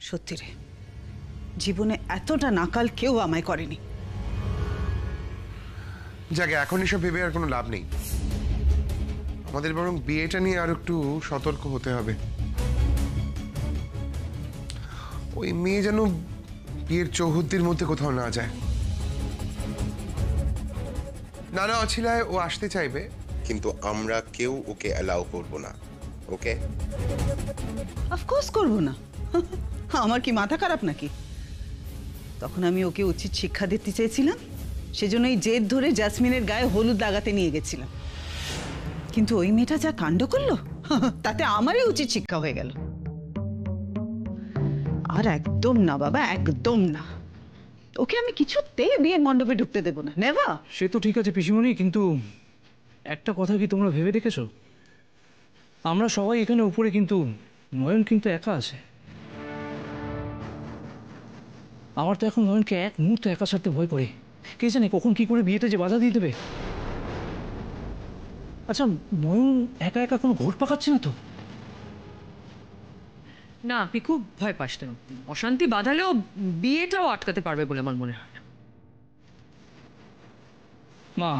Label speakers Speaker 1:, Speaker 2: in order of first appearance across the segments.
Speaker 1: সত্যি রে, জীবনে এতটা নাকাল কেউ আমায় করেনি।
Speaker 2: যাকে এখন এসব ভেবে আর কোনো লাভ নেই, আমাদের বরং বিয়েটা নিয়ে আর একটু সতর্ক হতে হবে। ওই মেয়ে যেন বিয়ের চৌহদ্দির মধ্যে কোথাও না যায়। নানা অছিলায় ও আসতে চাইবে,
Speaker 3: কিন্তু আমরা কেউ ওকে অ্যালাউ করব না। ওকে?
Speaker 1: অফকোর্স করবো না। আমার কি মাথা খারাপ নাকি? তখন আমি ওকে উচিত শিক্ষা দিতে চেয়েছিলাম, সেজন্য এই জেদ ধরে জাসমিনের গায়ে হলুদ লাগাতে নিয়ে গেছিলাম। কিন্তু ওই মেয়েটা যা কাণ্ড করলো, তাতে আমারই উচিত শিক্ষা হয়ে গেল। আর একদম না বাবা, একদম না। ওকে আমি কিছুতেই বিয়ের মণ্ডপে ঢুকতে দেবো না, নেভার।
Speaker 4: সে তো ঠিক আছে পিসিমণি, কিন্তু একটা কথা কি তোমরা ভেবে দেখেছো? আমরা সবাই এখানে উপরে, কিন্তু নয়ন কিন্তু একা আছে। আমার তো এখন নয়নকে এক মুহূর্তে একা ছাড়তে ভয় করে। কে জানে কখন কি করে বিয়েতে যে বাধা দিয়ে দেবে। আচ্ছা, নয়ন একা একা কোনো ঘোর পাকাচ্ছে না তো?
Speaker 5: না, আপনি খুব ভয় পাচ্ছেন। অশান্তি বাঁধালেও বিয়েটাও আটকাতে পারবে বলে আমার মনে হয় না।
Speaker 4: মা,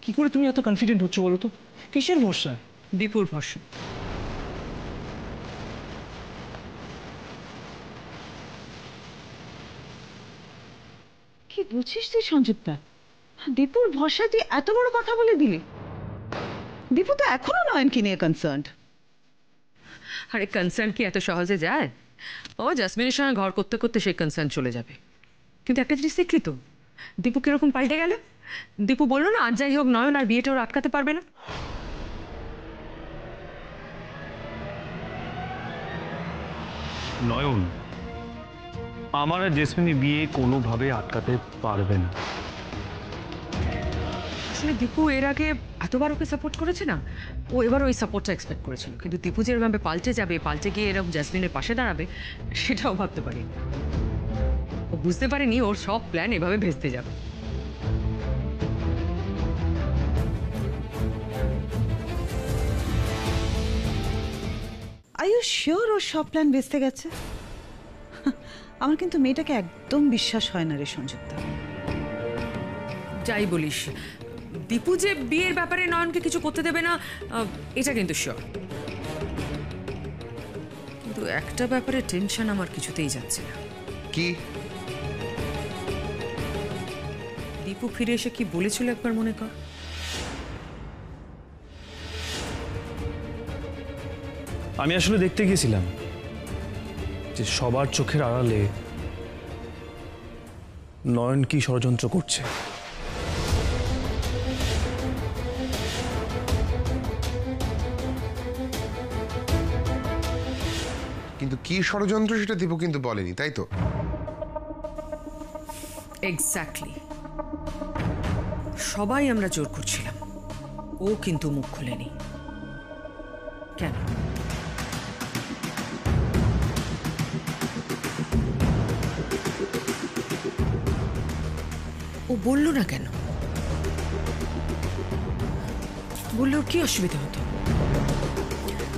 Speaker 4: কি করে তুমি এত কনফিডেন্ট হচ্ছ বলো তো? কিসের ভরসা?
Speaker 5: দীপুর ভরসা।
Speaker 1: কি বলছিস তুই সঞ্জীবদা? দীপুর ভরসা তুই এত বড় কথা বলে দিলি? দীপু তো এখনো নয়নকে নিয়ে কনসার্নড।
Speaker 5: আরে কনসার্ন কি এত সহজে যায়? ও জাসমিনের সঙ্গে ঘর করতে করতে সেই কনসার্ন চলে যাবে। কিন্তু একটা জিনিস দেখলি তো, দীপু কিরকম পাল্টে গেল। দীপু বললো না, আজ যাই হোক নয়ন আর বিয়েটা ওর আটকাতে পারবে না।
Speaker 6: নয়ন আমার আর জেসমিনের বিয়ে কোনোভাবে আটকাতে পারবে না।
Speaker 5: আসলে দীপু এর আগে এতবার ওকে সাপোর্ট করেছে না, ও এবার ওই সাপোর্টটা এক্সপেক্ট করেছিল। কিন্তু দীপু যে এরভাবে পাল্টে যাবে, পাল্টে গিয়ে এরকম জাসমিনের পাশে দাঁড়াবে, সেটাও ভাবতে পারিনি। ও বুঝতে পারেনি ওর সব প্ল্যান এভাবে ভেস্তে যাবে।
Speaker 1: আর ইউ শিওর ওর সব প্ল্যান ভেস্তে গেছে? আমার কিন্তু মেয়েটাকে একদম বিশ্বাস হয় না রে সঞ্জীবদা।
Speaker 5: যাই বলিস, দীপু যে বিয়ের ব্যাপারে নয়নকে কিছু করতে দেবে না, এটা কিন্তু শিওর। কিন্তু একটা ব্যাপারে টেনশন আমার কিছুতেই যাচ্ছে না।
Speaker 2: কি?
Speaker 5: দীপু ফিরে এসে কি বলেছিল একবার মনে কর।
Speaker 6: আমি আসলে দেখতে গিয়েছিলাম যে সবার চোখের আড়ালে নয়ন কি ষড়যন্ত্র করছে।
Speaker 2: কিন্তু কি ষড়যন্ত্র সেটা দীপু কিন্তু বলেনি, তাই তো?
Speaker 5: এক্স্যাক্টলি। সবাই আমরা জোর করছিলাম, ও কিন্তু মুখ খুলেনি। কেন? ও বলল না কেন? বললে ওর কি অসুবিধা হতো?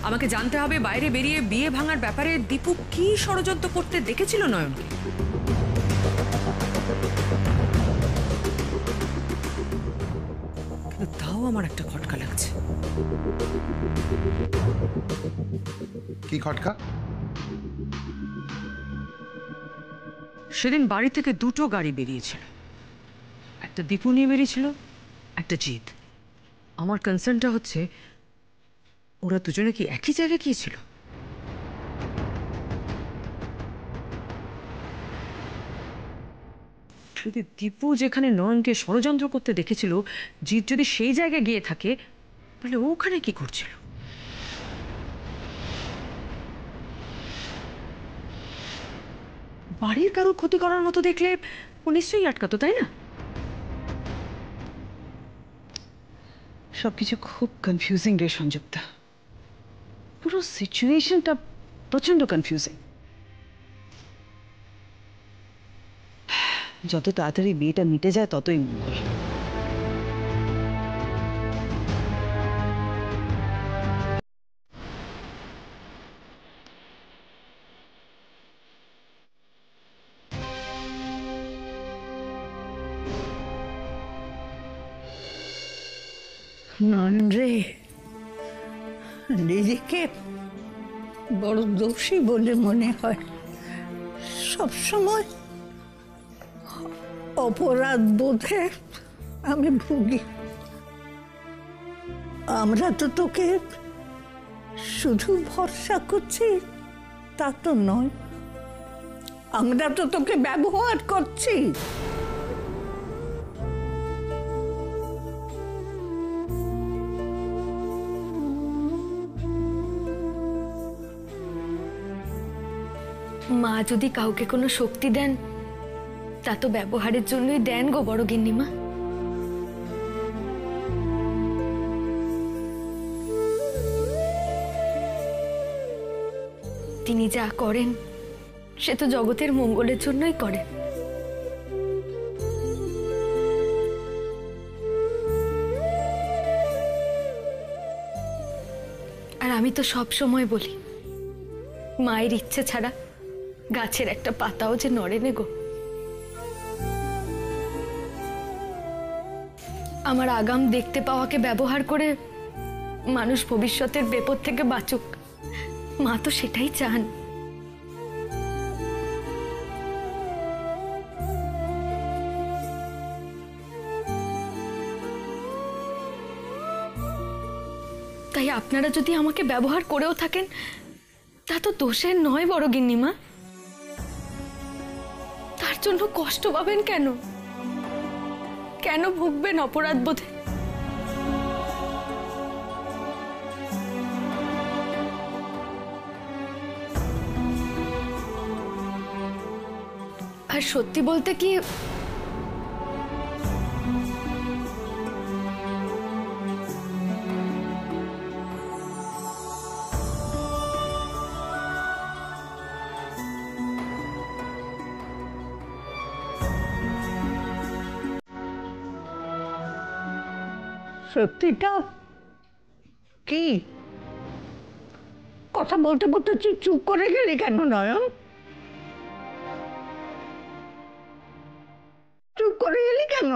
Speaker 5: আমাকে জানতে হবে বাইরে বেরিয়ে বিয়ে ভাঙার ব্যাপারে দীপু কি ষড়যন্ত্র করতে দেখেছিল নয়নকে। কিন্তু তাও আমার একটা খটকা লাগছে।
Speaker 2: কি খটকা?
Speaker 5: সেদিন বাড়ি থেকে দুটো গাড়ি বেরিয়েছিল, একটা দীপু নিয়ে বেরিয়েছিল, একটা জিৎ। আমার কনসার্নটা হচ্ছে ওরা দুজনে কি একই জায়গায় গিয়েছিল? যদি দীপু যেখানে নয়নকে ষড়যন্ত্র করতে দেখেছিল, জিৎ যদি সেই জায়গায় গিয়ে থাকে, তাহলে ও ওখানে কি করছিল? বাড়ির কারোর ক্ষতি করার মতো দেখলে ও নিশ্চয়ই আটকাতো, তাই না?
Speaker 1: সবকিছু খুব কনফিউজিং রে সঞ্জীবদা। পুরো সিচুয়েশনটা প্রচন্ড কনফিউজিং। যত তাড়াতাড়ি বিয়েটা মিটে যায় ততই মঙ্গল।
Speaker 7: নয়ন রে, নিজেকে বড় দোষী বলে মনে হয়। সবসময় অপরাধ বোধে আমি ভুগি। আমরা তো তোকে শুধু ভরসা করছি তা তো নয়, আমরা তো তোকে ব্যবহার করছি।
Speaker 8: মা যদি কাউকে কোনো শক্তি দেন তা তো ব্যবহারের জন্যই দেন গো বড় গিন্নিমা। তিনি যা করেন সে তো জগতের মঙ্গলের জন্যই করেন। আর আমি তো সব সময় বলি, মায়ের ইচ্ছে ছাড়া গাছের একটা পাতাও যে নড়ে নে গো। আমার আগাম দেখতে পাওয়াকে ব্যবহার করে মানুষ ভবিষ্যতের বিপদ থেকে বাঁচুক, মা তো সেটাই চান। তাই আপনারা যদি আমাকে ব্যবহার করেও থাকেন তা তো দোষের নয় বড় গিন্নিমা। তার জন্য কষ্ট পাবেন কেন? কেন ভুগবেন অপরাধ বোধে? আর সত্যি বলতে কি,
Speaker 7: সত্যিটা কি? কথা বলতে বলতে চুপ করে গেলি কেন নয়ন? চুপ করে গেলি কেন?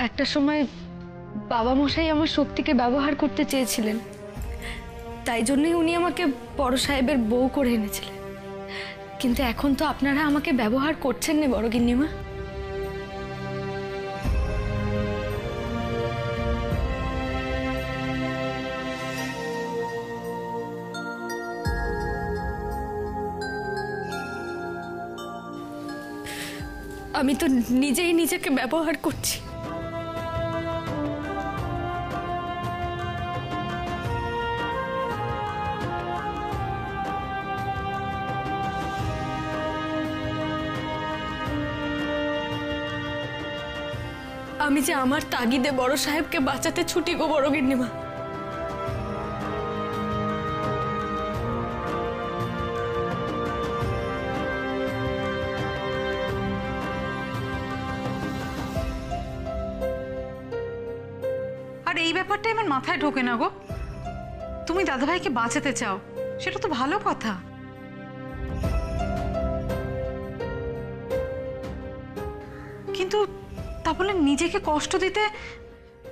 Speaker 8: একটা সময় বাবা মশাই আমার শক্তিকে ব্যবহার করতে চেয়েছিলেন, তাই জন্যই উনি আমাকে বড় সাহেবের বউ করে এনেছিলেন। কিন্তু এখন তো আপনারা আমাকে ব্যবহার করছেন না বড় গিন্নিমা। আমি তো নিজেই নিজেকে ব্যবহার করছি। আমি যে আমার তাগিদে বড় সাহেবকে বাঁচাতে ছুটি গো বড় গিন্নিমা।
Speaker 9: আর এই ব্যাপারটাই আমার মাথায় ঢোকে না গো। তুমি দাদাভাইকে বাঁচাতে চাও, সেটা তো ভালো কথা, কিন্তু তা বলে নিজেকে কষ্ট দিতে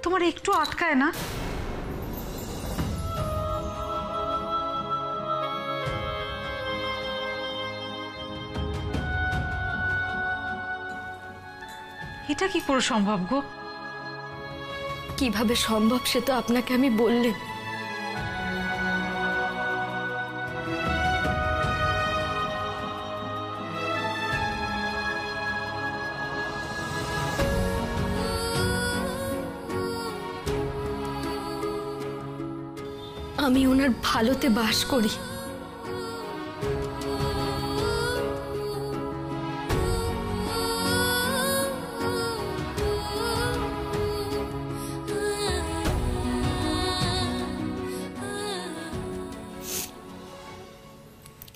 Speaker 9: তোমার একটু আটকায় না? এটা কি করে সম্ভব গো?
Speaker 8: কিভাবে সম্ভব সে তো আপনাকে আমি বললাম। আমি ওনার ভালোতে বাস করি।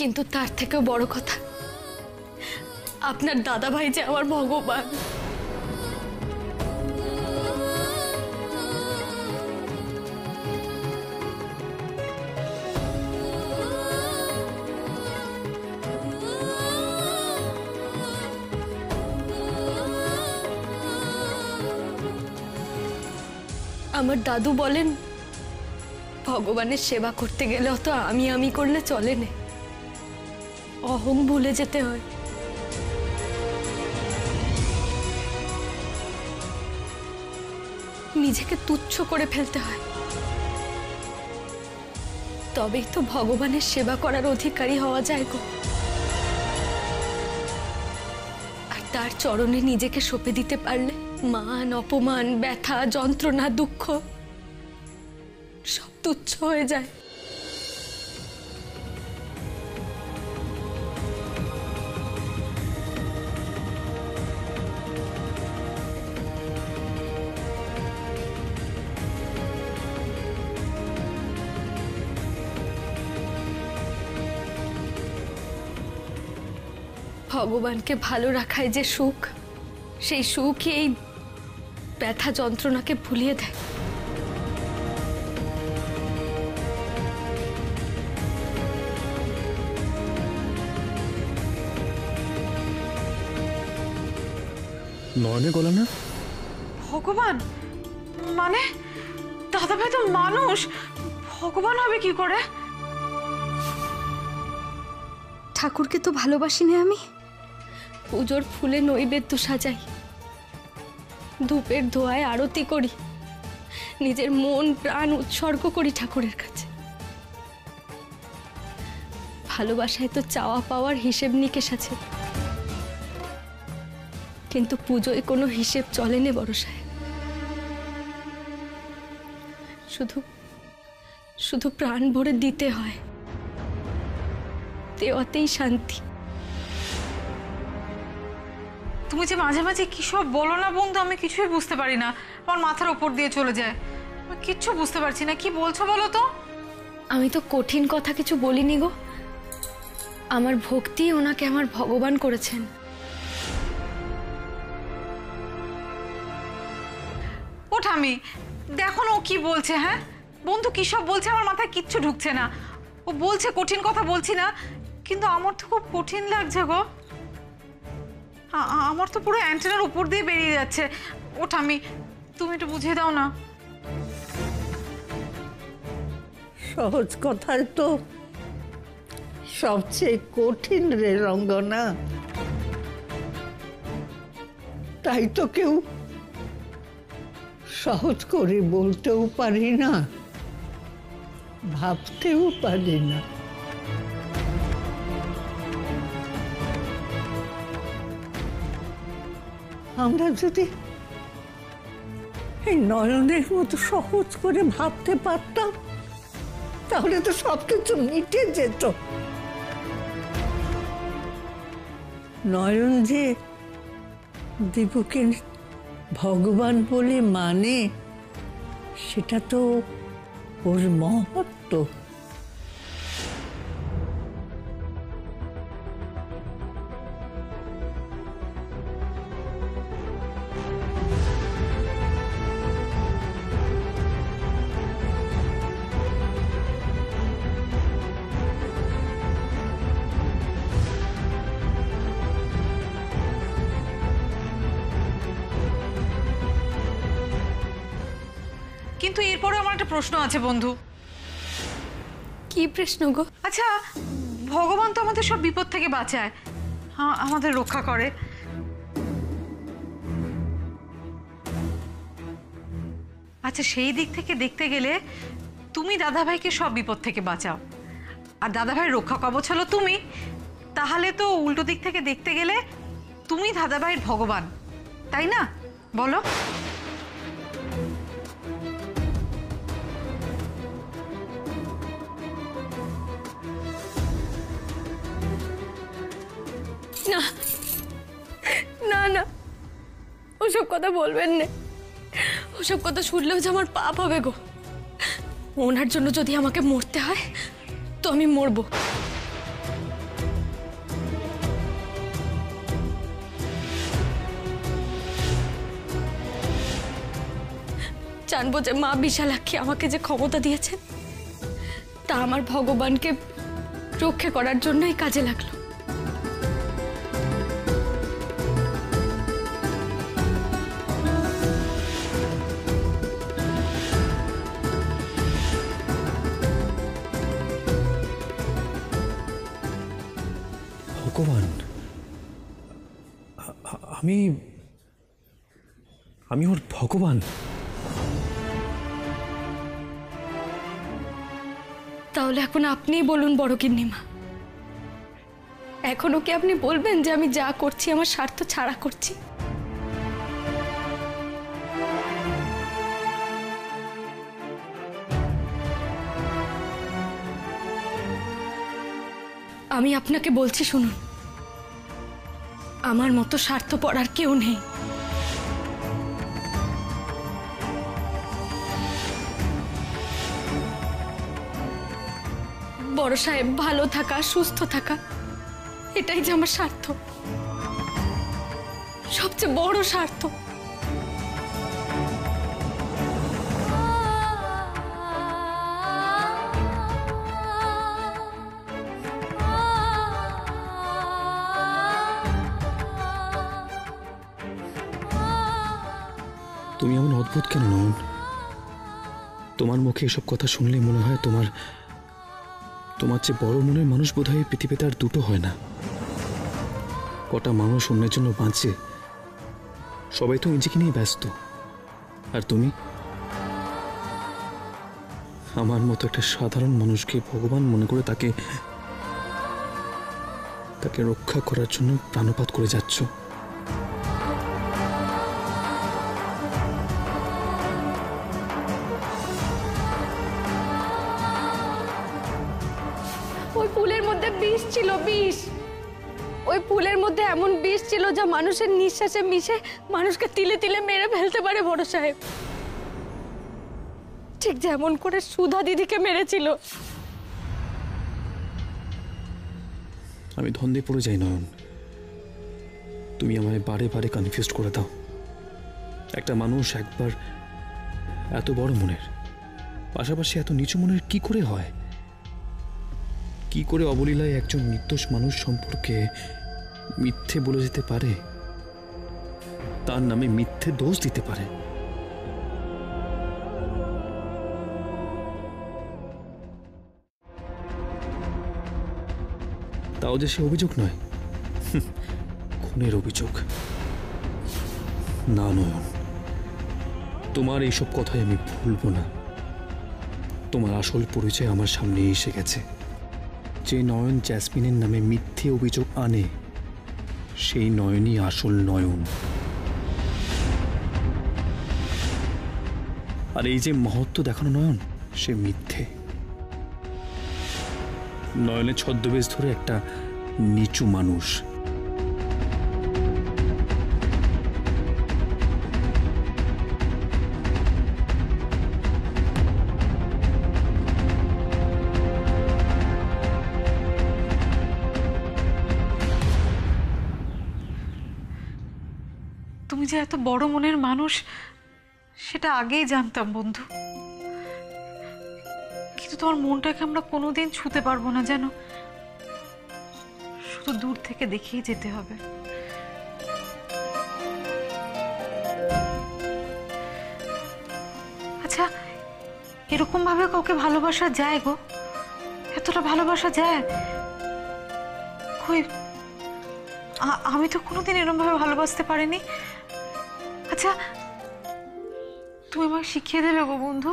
Speaker 8: কিন্তু তার থেকেও বড় কথা, আপনার দাদাভাই যে আমার ভগবান। আমার দাদু বলেন ভগবানের সেবা করতে গেলে অত আমি করলে চলে না, অহং ভুলে যেতে হয়। নিজেকে তুচ্ছ করে ফেলতে হয়, তবেই তো ভগবানের সেবা করার অধিকারী হওয়া যায় গো। আর তার চরণে নিজেকে সঁপে দিতে পারলে মান, অপমান, ব্যথা, যন্ত্রণা, দুঃখ সব তুচ্ছ হয়ে যায়। ভগবানকে ভালো রাখায় যে সুখ, সেই সুখই এই ব্যথা যন্ত্রণাকে ভুলিয়ে দেয়।
Speaker 6: নয়নের গলা না?
Speaker 9: ভগবান মানে দাদাভাই তো মানুষ, ভগবান হবে কি করে?
Speaker 8: ঠাকুরকে তো ভালোবাসি না আমি। পুজোর ফুলে নৈবেদ্য সাজাই, ধূপের ধোঁয়ায় আরতি করি, নিজের মন প্রাণ উৎসর্গ করি ঠাকুরের কাছে। ভালোবাসায় তো চাওয়া পাওয়ার হিসেব নিকেশ আছে, কিন্তু পুজোয় কোনো হিসেব চলেনি বড় সাহেব। শুধু শুধু প্রাণ ভরে দিতে হয়, দেওয়াতেই শান্তি।
Speaker 9: তুমি যে মাঝে মাঝে কি সব বলো না বন্ধু, আমি কিছুই বুঝতে পারি না, আমার মাথার উপর দিয়ে চলে যায়, আমি কিচ্ছু বুঝতে পারছি না। কি বলছো বলো তো?
Speaker 8: আমি তো কঠিন কথা কিছু বলিনি গো, আমার ভক্তি ওনাকে আমার ভগবান করেছেন।
Speaker 9: ও ঠামি, দেখো না ও কি বলছে। হ্যাঁ বন্ধু কি সব বলছে, আমার মাথায় কিচ্ছু ঢুকছে না। ও বলছে কঠিন কথা বলছি না, কিন্তু আমার তো খুব কঠিন লাগছে গো। আমার তো পুরো অ্যান্টেনার উপর দিয়ে বেরিয়ে যাচ্ছে। ও ঠামি, তুমি একটু বুঝিয়ে দাও না।
Speaker 7: সহজ কথাই তো সবচেয়ে কঠিন রে রঙ্গনা। তাই তো কেউ সহজ করে বলতেও পারি না, ভাবতেও পারি না। আমরা যদি এই নয়নের মতো সহজ করে ভাবতে পারতাম, তাহলে তো সবকিছু মিটে যেত। নয়ন যে দীপুকে ভগবান বলে মানে, সেটা তো ওর মহত্ব।
Speaker 9: কিন্তু এরপরে আমার একটা প্রশ্ন আছে বন্ধু।
Speaker 8: কি প্রশ্ন গো?
Speaker 9: আচ্ছা, ভগবান তো আমাদের সব বিপদ থেকে বাঁচায়, আমাদের রক্ষা করে। আচ্ছা, সেই দিক থেকে দেখতে গেলে তুমি দাদাভাইকে সব বিপদ থেকে বাঁচাও, আর দাদাভাই রক্ষা কবচ হলো তুমি। তাহলে তো উল্টো দিক থেকে দেখতে গেলে তুমি দাদাভাইয়ের ভগবান, তাই না? বলো।
Speaker 8: না না না, ওসব কথা বলবেন না। ওসব কথা শুনলেও যে আমার পাপ হবে গো। ওনার জন্য যদি আমাকে মরতে হয় তো আমি মরবো। জানবো যে মা বিশালাক্ষী আমাকে যে ক্ষমতা দিয়েছেন, তা আমার ভগবানকে রক্ষা করার জন্যই কাজে লাগলো।
Speaker 6: ভগবান, আমি আমি ওর ভগবান।
Speaker 8: তাহলে এখন আপনিই বলুন বড় গিন্নিমা, এখনো কি আপনি বলবেন যে আমি যা করছি আমার স্বার্থ ছাড়া করছি? আমি আপনাকে বলছি শুনুন, আমার মতো স্বার্থপর আর কেউ নেই। বড় সাহেব ভালো থাকা, সুস্থ থাকা, এটাই যে আমার স্বার্থ, সবচেয়ে বড় স্বার্থ।
Speaker 6: তুমি এমন অদ্ভুত কেন নয়ন? তোমার মুখে এসব কথা শুনলে মনে হয় তোমার চেয়ে বড় মনের মানুষ বোধহয় পৃথিবীতে আর দুটো হয় না। কটা মানুষ অন্যের জন্য বাঁচে, সবাই তো নিজেকে নিয়ে ব্যস্ত, আর তুমি আমার মতো একটা সাধারণ মানুষকে ভগবান মনে করে তাকে রক্ষা করার জন্য প্রাণপাত করে যাচ্ছ।
Speaker 8: ওই ফুলের মধ্যে বিষ ছিল, বিষ। ওই ফুলের মধ্যে এমন বিষ ছিল যা মানুষের নিঃশ্বাসে মিশে মানুষকে তিলে তিলে মেরে ফেলতে পারে বড় সাহেব, ঠিক যেমন করে সুধা দিদিকে মেরেছিল।
Speaker 6: আমি ধন্দে পড়ে যাই নয়ন, তুমি আমায় বারে বারে কনফিউজ করে দাও। একটা মানুষ একবার এত বড় মনের, পাশাপাশি এত নিচু মনের কি করে হয়? কি করে অবলীলায় একজন নির্দোষ মানুষ সম্পর্কে মিথ্যে বলে যেতে পারে, তার নামে মিথ্যে দোষ দিতে পারে? তাও যে সে অভিযোগ নয়, খুনের অভিযোগ। না নয়ন, তোমার এইসব কথাই আমি ভুলবো না। তোমার আসল পরিচয় আমার সামনে এসে গেছে। যে নয়ন জ্যাসমিনের নামে মিথ্যে অভিযোগ আনে, সেই নয়নই আসল নয়ন। আর এই যে মহত্ব দেখানো নয়ন, সে মিথ্যে। নয়নের ছদ্মবেশ ধরে একটা নিচু মানুষ।
Speaker 9: তুমি যে এত বড় মনের মানুষ সেটা আগেই জানতাম বন্ধু, কিন্তু তোমার মনটাকে আমরা কোনোদিন ছুঁতে পারবো না, জানো? শুধু দূর থেকে দেখেই যেতে হবে। আচ্ছা, এরকম ভাবে কাউকে ভালোবাসা যায় গো? এতটা ভালোবাসা যায়? কই, আমি তো কোনোদিন এরকম ভাবে ভালোবাসতে পারিনি। আচ্ছা, তুমি আমাকে শিখিয়ে দেবে গো বন্ধু?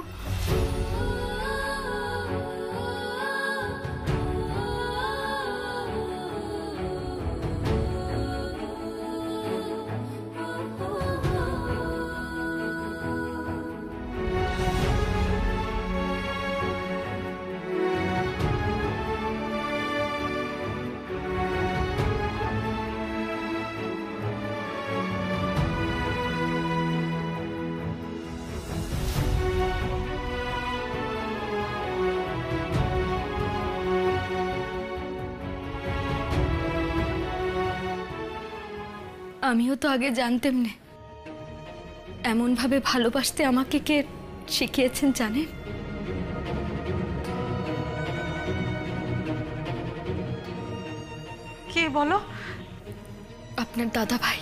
Speaker 8: আমিও তো আগে জানতাম না। এমন ভাবে ভালোবাসতে আমাকে কে শিখিয়েছেন জানেন?
Speaker 9: কে বলো?
Speaker 8: আপনার দাদা ভাই।